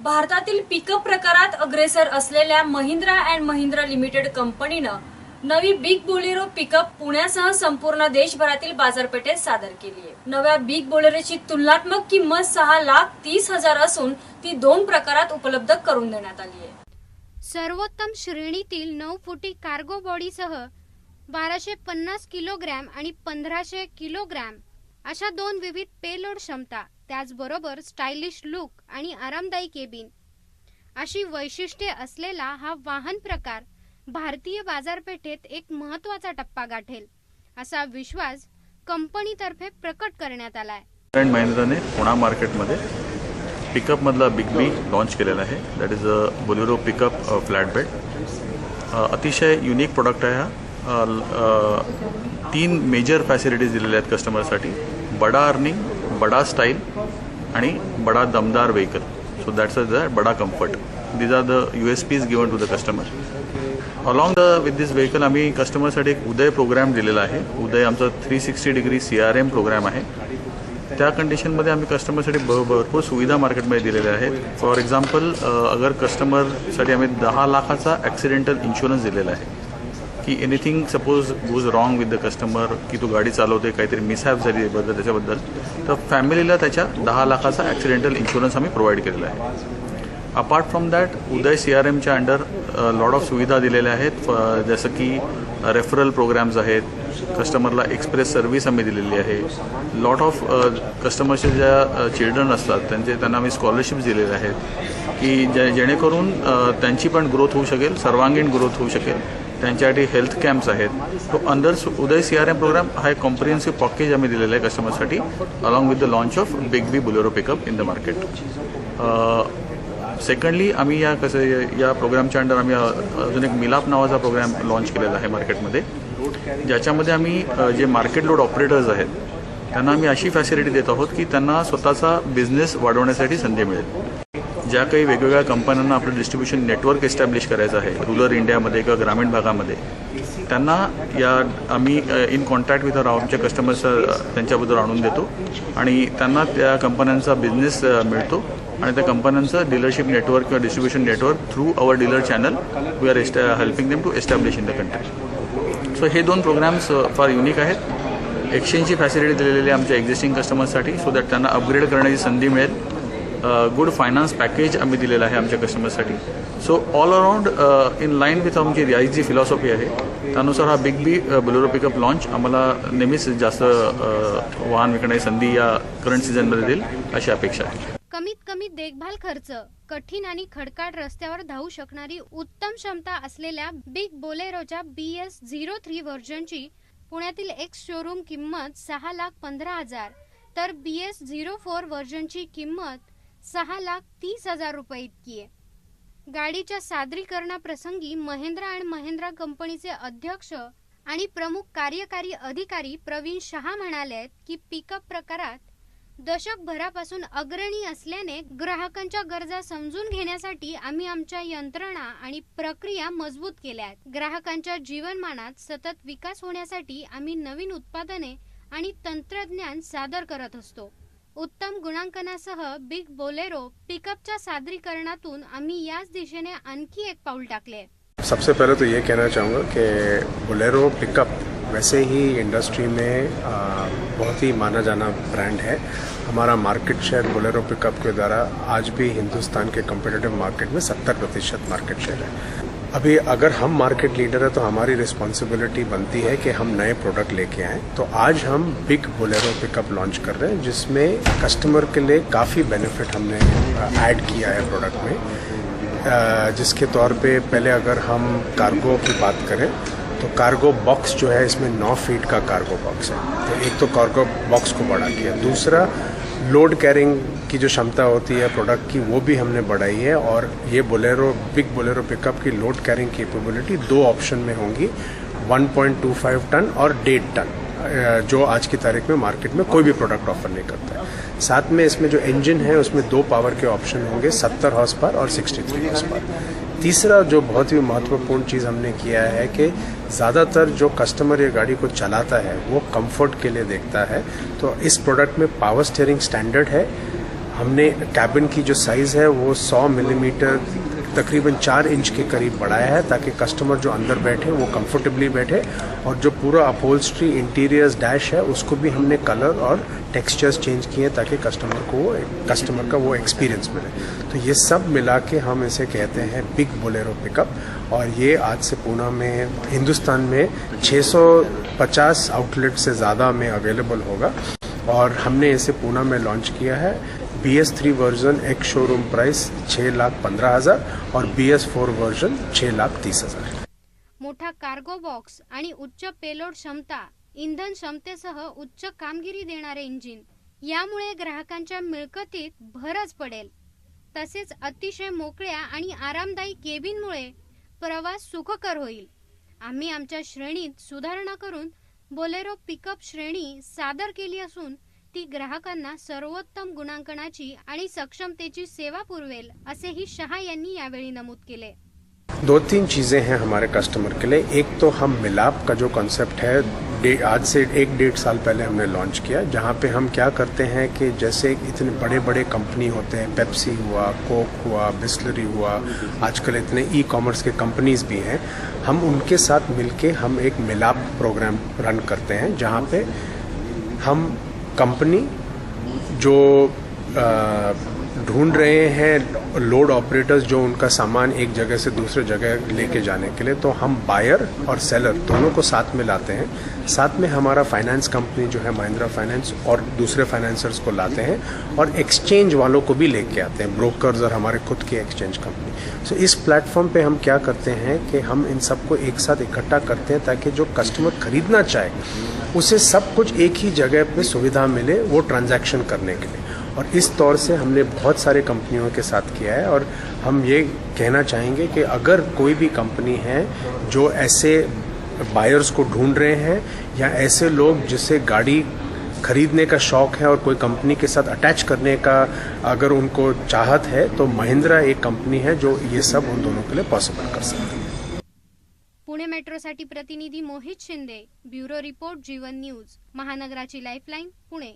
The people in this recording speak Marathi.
भारतातील पिकअप प्रकारात अग्रेसर असलेल्या महिंद्रा अँड महिंद्रा लिमिटेड कंपनीनं नवी बिग बोलेरो पिकअप पुण्यासह संपूर्ण देशभरातील बाजारपेठेत सादर केली आहे। नव्या बिग बोलेरोची तुलनात्मक किंमत 6,30,000 असून ती 2 प्रकारात उपलब्ध करून देण्यात आली आहे। सर्वोत्तम श्रेणीतील 9 फुटी कार्गो बॉडीसह 1250 किलोग्रॅम आणि 1500 किलोग्रॅम अशा 2 विविध पेलोड क्षमता, त्याचबरोबर स्टायलिश लुक आणि आरामदायी केबिन अशी वैशिष्ट्ये असलेला हा वाहन प्रकार भारतीय बाजारपेठेत एक महत्त्वाचा टप्पा गाठेल असा विश्वास कंपनीतर्फे प्रकट करण्यात आलाय। महिंद्राने पुणा मार्केटमध्ये पिकअप मधला बिग बी लॉन्च केलेला आहे। That is a Bolero pickup flat bed. अतिशय युनिक प्रोडक्ट आहे हा। 3 मेजर फॅसिलिटीज दिलेल्या आहेत कस्टमरसाठी, बडा अर्निंग, बडा स्टाईल आणि बडा दमदार व्हेकल। सो दॅट्स द बडा comfort. These are the USPs given to the customer. Along with this vehicle आम्ही कस्टमरसाठी एक उदय प्रोग्राम दिलेला आहे। उदय आमचा 360 डिग्री CRM प्रोग्राम आहे। त्या कंडिशनमध्ये आम्ही कस्टमरसाठी भरपूर सुविधा मार्केटमध्ये दिलेल्या आहेत। फॉर एक्झाम्पल, अगर कस्टमरसाठी आम्ही 10 लाखाचा ॲक्सिडेंटल इन्शुरन्स दिलेला आहे की anything suppose goes wrong with the customer, की तो गाडी चालवते काहीतरी मिसहॅप झाली त्याच्याबद्दल, तर फॅमिलीला त्याच्या 10 लाखाचा ॲक्सिडेंटल इन्शुरन्स आम्ही प्रोव्हाइड केलेला आहे। अपार्ट फ्रॉम दॅट उदय CRMच्या अंडर लॉट ऑफ सुविधा दिलेल्या आहेत, जसं की रेफरल प्रोग्राम्स आहेत, कस्टमरला एक्सप्रेस सर्व्हिस आम्ही दिलेली आहे। लॉट ऑफ कस्टमरचे ज्या चिल्ड्रन असतात त्यांना आम्ही स्कॉलरशिप्स दिलेले आहेत की जेणेकरून त्यांची पण ग्रोथ होऊ शकेल, सर्वांगीण ग्रोथ होऊ शकेल। त्यांच्यासाठी हेल्थ कॅम्प्स आहेत। तो अंडर उदय CRM प्रोग्राम हा एक कॉम्प्रिहेन्सिव्ह पॅकेज आम्ही दिलेला आहे कस्टमरसाठी, along with the launch of big B Bolero pickup in the market. Secondly आम्ही या प्रोग्रामच्या अंडर आम्ही अजून एक मिलाप नावाचा प्रोग्राम लॉन्च केलेला आहे मार्केटमध्ये, ज्याच्यामध्ये आम्ही जे मार्केट लोड ऑपरेटर्स आहेत त्यांना आम्ही अशी फॅसिलिटी देत आहोत की त्यांना स्वतःचा बिझनेस वाढवण्यासाठी संधी मिळेल। ज्या काही वेगवेगळ्या कंपन्यांना आपलं डिस्ट्रीब्युशन नेटवर्क एस्टॅब्लिश करायचं आहे रुरल इंडियामध्ये किंवा ग्रामीण भागामध्ये, त्यांना आम्ही इन कॉन्टॅक्ट विथ आमच्या कस्टमर्स त्यांच्याबद्दल आणून देतो आणि त्यांना त्या कंपन्यांचा बिझनेस मिळतो आणि त्या कंपन्यांचं डीलरशिप नेटवर्क किंवा distribution network through our dealer channel we are helping them to establish in the country. So हे 2 प्रोग्राम्स फार युनिक आहेत। एक्सचेंजची फॅसिलिटी दिलेली आहे आमच्या एक्झिस्टिंग कस्टमर्ससाठी, सो दॅट त्यांना अपग्रेड करण्याची संधी मिळेल। गुड फायनान्स पॅकेज आम्ही दिलेलं आहे आमच्या कस्टमर्ससाठी। So all around in line with आमची रियाईज जी फिलॉसॉफी आहे त्यानुसार हा big B Bolero pickup launch आम्हाला नेहमीच जास्त वाहन विकण्याची संधी या करंट सीझनमध्ये देईल अशी अपेक्षा आहे। कमीत कमी देखभाल खर्च, कठीण आणि खडकाळ रस्त्यावर धावू शकणारी उत्तम क्षमता असलेल्या बिग बोलेरोच्या BS03 व्हर्जनची पुण्यातील एक्स शोरूम किंमत 6,15,000 तर BS04 व्हर्जनची किंमत 6,30,000 रुपये इतकी आहे। गाडीच्या सादरीकरणाप्रसंगी महिंद्रा अँड महिंद्रा कंपनीचे अध्यक्ष आणि प्रमुख कार्यकारी अधिकारी प्रवीण शहा म्हणाले की पिकअप प्रकारात दशकभरापासून अग्रणी असल्याने ग्राहकांच्या गरजा समजून घेण्यासाठी आम्ही आमच्या यंत्रणा आणि प्रक्रिया मजबूत केल्या आहेत। ग्राहकांच्या जीवनमानात सतत विकास होण्यासाठी आम्ही नवीन उत्पादने आणि तंत्रज्ञान सादर करत असतो। उत्तम गुणांकनासह बिग बोलेरो पिकअपच्या सादरीकरणातून आम्ही याच दिशेने आणखी एक पाऊल टाकले। सबसे पहले तो ये कहना चाहूँगा कि बोलेरो पिकअप वैसे ही इंडस्ट्री में बहुत ही माना जाना ब्रांड है। हमारा मार्केट शेयर बोलेरो पिकअप के द्वारा आज भी हिंदुस्तान के कम्पिटिटिव मार्केट में 70% मार्केट शेयर है। अभी अगर हम मार्केट लीडर है तो हमारी रिस्पॉन्सिबिलिटी बनती है कि हम नए प्रोडक्ट लेके आएँ। तो आज हम बिग बोलेरो पिकअप लॉन्च कर रहे हैं जिसमें कस्टमर के लिए काफ़ी बेनिफिट हमने ऐड किया है प्रोडक्ट में, जिसके तौर पे पहले अगर हम कार्गो की बात करें तो कार्गो बॉक्स जो है इसमें 9 फीट का कार्गो बॉक्स है। तो एक तो कार्गो बॉक्स को बड़ा किया, दूसरा लोड कैरिंग की जो क्षमता होती है प्रोडक्ट की वो भी हमने बढ़ाई है। और ये बोलेरो बिग बोलेरो पिकअप की लोड कैरिंग कैपेबिलिटी 2 ऑप्शन में होंगी, 1.25 टन और 1.5 टन, जो आज की तारीख में मार्केट में कोई भी प्रोडक्ट ऑफर नहीं करता है। साथ में इसमें जो इंजन है उसमें 2 पावर के ऑप्शन होंगे, 70 हॉर्स पावर और 63 हॉर्स पावर। तीसरा जो बहुत ही महत्वपूर्ण चीज़ हमने किया है कि ज़्यादातर जो कस्टमर ये गाड़ी को चलाता है वो कंफर्ट के लिए देखता है। तो इस प्रोडक्ट में पावर स्टीयरिंग स्टैंडर्ड है, हमने कैबिन की जो साइज़ है वो 100 मिलीमीटर तकरीबन 4 इंच के करीब बढ़ाया है, ताकि कस्टमर जो अंदर बैठे वो कंफर्टेबली बैठे। और जो पूरा अपहोल्स्ट्री इंटीरियर्स डैश है उसको भी हमने कलर और टेक्सचर्स चेंज किए ताकि कस्टमर का वो एक्सपीरियंस मिले। तो ये सब मिला के हम इसे कहते हैं बिग बोलेरो पिकअप। और ये आज से पूना में, हिंदुस्तान में 650 आउटलेट से ज़्यादा में अवेलेबल होगा। और हमने इसे पूना में लॉन्च किया है। BS3 वर्जन एक शोरूम प्राइस 6,15,000 और BS4 वर्जन 6,30,000। मोठा कार्गो बॉक्स आणि उच्च पेलोड क्षमता, इंधन क्षमतेसह उच्च कामगिरी देणारे इंजिन यामुळे ग्राहकांच्या मिळकतीत भरच पडेल। तसेच अतिशय मोकळ्या आणि आरामदायी केबिनमुळे प्रवास सुखकर होईल। आम्ही आमच्या श्रेणीत सुधारणा करून बोलेरो पिकअप श्रेणी सादर केली असून ती ग्राहकांना सर्वोत्तम गुणांकनाची आणि सक्षमतेची सेवा पुरवेल, असेही शहा यांनी यावेळी नमूद केले। 2-3 चीज़ें हैं हमारे कस्टमर के लिए। एक तो हम मिलाप का जो कॉन्सेप्ट है आज से 1-1.5 साल पहले हमने लॉन्च किया, जहाँ पे हम क्या करते हैं कि जैसे इतने बड़े बड़े कंपनी होते हैं, पेप्सी हुआ, कोक हुआ, बिस्लरी हुआ, आजकल इतने ई-कॉमर्स के कंपनीज भी हैं, हम उनके साथ मिलके हम एक मिलाप प्रोग्राम रन करते हैं, जहाँ पे हम कंपनी जो ढूंढ रहे हैं लोड ऑपरेटर्स जो उनका सामान एक जगह से दूसरे जगह लेके जाने के लिए, तो हम बायर और सेलर दोनों को साथ में लाते हैं। साथ में हमारा फाइनेंस कंपनी जो है महिंद्रा फाइनेंस और दूसरे फाइनेंसर्स को लाते हैं, और एक्सचेंज वालों को भी लेके आते हैं, ब्रोकर्स और हमारे खुद की एक्सचेंज कंपनी। सो इस प्लेटफॉर्म पे हम क्या करते हैं कि हम इन सबको एक साथ इकट्ठा करते हैं ताकि जो कस्टमर खरीदना चाहे उसे सब कुछ एक ही जगह पे सुविधा मिले वो ट्रांजैक्शन करने के लिए। और इस तौर से हमने बहुत सारे कंपनियों के साथ किया है। और हम ये कहना चाहेंगे कि अगर कोई भी कंपनी है जो ऐसे बायर्स को ढूंढ रहे हैं या ऐसे लोग जिसे गाड़ी खरीदने का शौक है और कोई कंपनी के साथ अटैच करने का अगर उनको चाहत है, तो महिंद्रा एक कंपनी है जो ये सब उन दोनों के लिए पॉसिबल कर सकती है। पुणे मेट्रोसाठी प्रतिनिधी मोहित शिंदे, ब्युरो रिपोर्ट, जीवन न्यूज, महानगराची लाईफलाईन, पुणे।